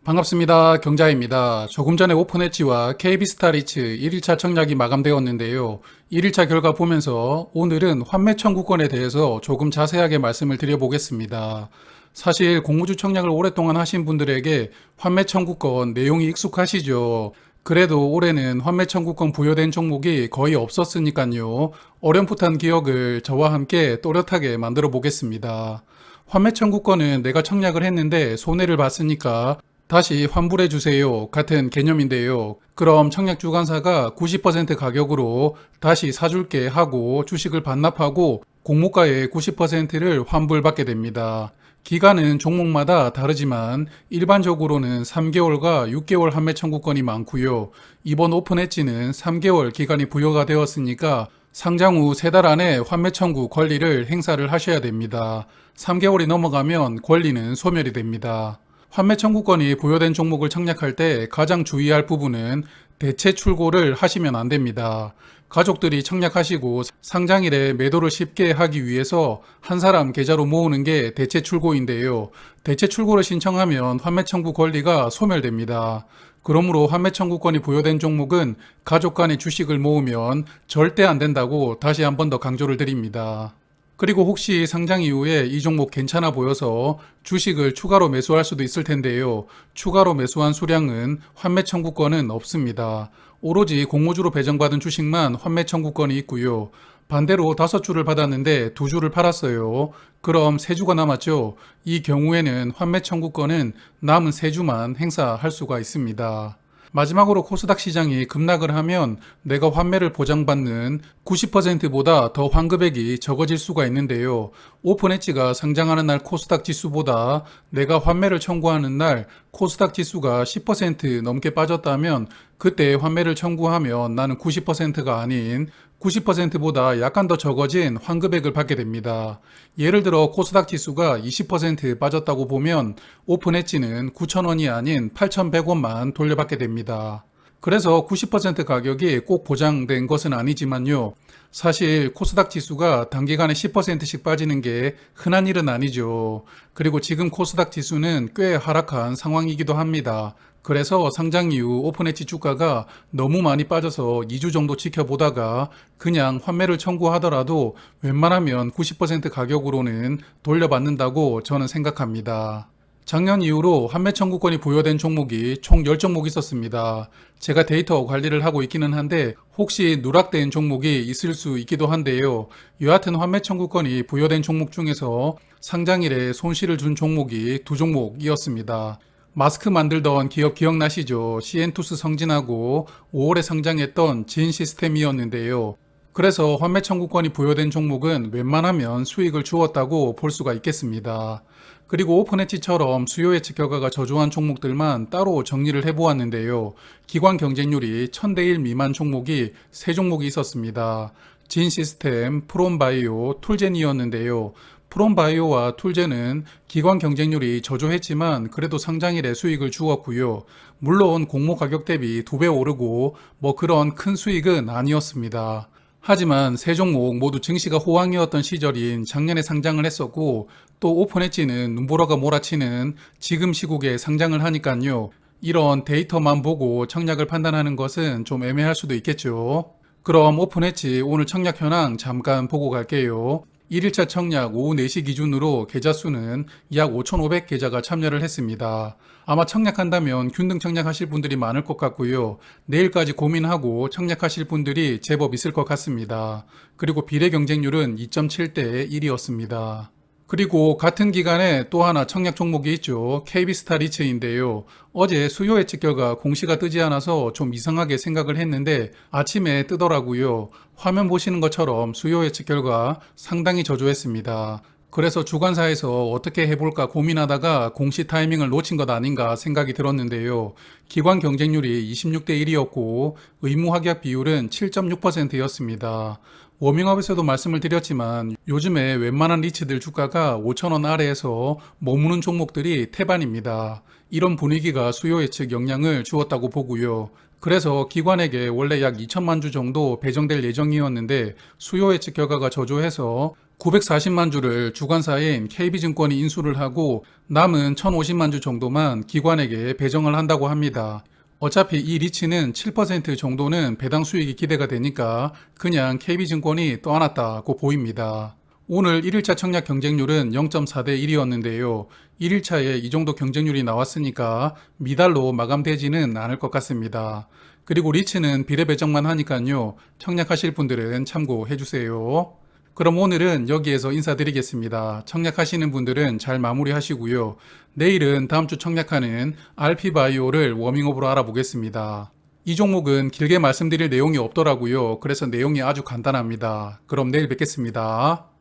반갑습니다. 경자입니다. 조금 전에 오픈엣지와 KB스타리츠 1일차 청약이 마감되었는데요. 1일차 결과 보면서 오늘은 환매 청구권에 대해서 조금 자세하게 말씀을 드려보겠습니다. 사실 공모주 청약을 오랫동안 하신 분들에게 환매 청구권 내용이 익숙하시죠. 그래도 올해는 환매 청구권 부여된 종목이 거의 없었으니까요. 어렴풋한 기억을 저와 함께 또렷하게 만들어 보겠습니다. 환매 청구권은 내가 청약을 했는데 손해를 봤으니까 다시 환불해 주세요 같은 개념인데요. 그럼 청약 주관사가 90% 가격으로 다시 사줄게 하고 주식을 반납하고 공모가의 90%를 환불받게 됩니다. 기간은 종목마다 다르지만 일반적으로는 3개월과 6개월 환매 청구권이 많고요. 이번 오픈 엣지는 3개월 기간이 부여가 되었으니까 상장 후 3달 안에 환매 청구 권리를 행사를 하셔야 됩니다. 3개월이 넘어가면 권리는 소멸이 됩니다. 환매 청구권이 부여된 종목을 청약할 때 가장 주의할 부분은 대체 출고를 하시면 안 됩니다. 가족들이 청약하시고 상장일에 매도를 쉽게 하기 위해서 한 사람 계좌로 모으는 게 대체 출고인데요. 대체 출고를 신청하면 환매 청구 권리가 소멸됩니다. 그러므로 환매 청구권이 부여된 종목은 가족 간의 주식을 모으면 절대 안 된다고 다시 한 번 더 강조를 드립니다. 그리고 혹시 상장 이후에 이 종목 괜찮아 보여서 주식을 추가로 매수할 수도 있을 텐데요. 추가로 매수한 수량은 환매 청구권은 없습니다. 오로지 공모주로 배정받은 주식만 환매 청구권이 있고요. 반대로 5주를 받았는데 2주를 팔았어요. 그럼 3주가 남았죠. 이 경우에는 환매 청구권은 남은 3주만 행사할 수가 있습니다. 마지막으로 코스닥 시장이 급락을 하면 내가 환매를 보장받는 90%보다 더 환급액이 적어질 수가 있는데요. 오픈엣지가 상장하는 날 코스닥 지수보다 내가 환매를 청구하는 날 코스닥 지수가 10% 넘게 빠졌다면 그때 환매를 청구하면 나는 90%가 아닌 90%보다 약간 더 적어진 환급액을 받게 됩니다. 예를 들어 코스닥 지수가 20% 빠졌다고 보면 오픈엣지는 9,000원이 아닌 8,100원만 돌려받게 됩니다. 그래서 90% 가격이 꼭 보장된 것은 아니지만요. 사실 코스닥 지수가 단기간에 10%씩 빠지는 게 흔한 일은 아니죠. 그리고 지금 코스닥 지수는 꽤 하락한 상황이기도 합니다. 그래서 상장 이후 오픈엣지 주가가 너무 많이 빠져서 2주 정도 지켜보다가 그냥 환매를 청구하더라도 웬만하면 90% 가격으로는 돌려받는다고 저는 생각합니다. 작년 이후로 환매 청구권이 부여된 종목이 총 10종목 있었습니다. 제가 데이터 관리를 하고 있기는 한데 혹시 누락된 종목이 있을 수 있기도 한데요. 여하튼 환매 청구권이 부여된 종목 중에서 상장일에 손실을 준 종목이 2종목이었습니다. 마스크 만들던 기업 기억나시죠? 시엔투스 성진하고 5월에 상장했던 진 시스템이었는데요. 그래서 환매 청구권이 부여된 종목은 웬만하면 수익을 주었다고 볼 수가 있겠습니다. 그리고 오픈엣지처럼 수요 예측 결과가 저조한 종목들만 따로 정리를 해보았는데요. 기관 경쟁률이 1000대 1 미만 종목이 3종목이 있었습니다. 진시스템, 프롬바이오, 툴젠이었는데요. 프롬바이오와 툴젠은 기관 경쟁률이 저조했지만 그래도 상장일에 수익을 주었고요. 물론 공모 가격 대비 2배 오르고 뭐 그런 큰 수익은 아니었습니다. 하지만 세 종목 모두 증시가 호황이었던 시절인 작년에 상장을 했었고 또 오픈엣지는 눈보라가 몰아치는 지금 시국에 상장을 하니까요. 이런 데이터만 보고 청약을 판단하는 것은 좀 애매할 수도 있겠죠. 그럼 오픈엣지 오늘 청약 현황 잠깐 보고 갈게요. 1일차 청약 오후 4시 기준으로 계좌 수는 약 5,500계좌가 참여를 했습니다. 아마 청약한다면 균등 청약하실 분들이 많을 것 같고요. 내일까지 고민하고 청약하실 분들이 제법 있을 것 같습니다. 그리고 비례 경쟁률은 2.7대 1이었습니다. 그리고 같은 기간에 또 하나 청약 종목이 있죠. KB스타리츠인데요. 어제 수요 예측 결과 공시가 뜨지 않아서 좀 이상하게 생각을 했는데 아침에 뜨더라고요. 화면 보시는 것처럼 수요 예측 결과 상당히 저조했습니다. 그래서 주관사에서 어떻게 해볼까 고민하다가 공시 타이밍을 놓친 것 아닌가 생각이 들었는데요. 기관 경쟁률이 26대 1이었고 의무 확약 비율은 7.6%였습니다. 워밍업에서도 말씀을 드렸지만 요즘에 웬만한 리츠들 주가가 5,000원 아래에서 머무는 종목들이 태반입니다. 이런 분위기가 수요 예측 영향을 주었다고 보고요. 그래서 기관에게 원래 약 2천만 주 정도 배정될 예정이었는데 수요 예측 결과가 저조해서 940만 주를 주관사인 KB증권이 인수를 하고 남은 1050만 주 정도만 기관에게 배정을 한다고 합니다. 어차피 이 리츠는 7% 정도는 배당 수익이 기대가 되니까 그냥 KB증권이 떠안았다고 보입니다. 오늘 1일차 청약 경쟁률은 0.4대 1이었는데요. 1일차에 이 정도 경쟁률이 나왔으니까 미달로 마감되지는 않을 것 같습니다. 그리고 리츠는 비례 배정만 하니까요. 청약하실 분들은 참고해 주세요. 그럼 오늘은 여기에서 인사드리겠습니다. 청약하시는 분들은 잘 마무리하시고요. 내일은 다음 주 청약하는 RP바이오를 워밍업으로 알아보겠습니다. 이 종목은 길게 말씀드릴 내용이 없더라고요. 그래서 내용이 아주 간단합니다. 그럼 내일 뵙겠습니다.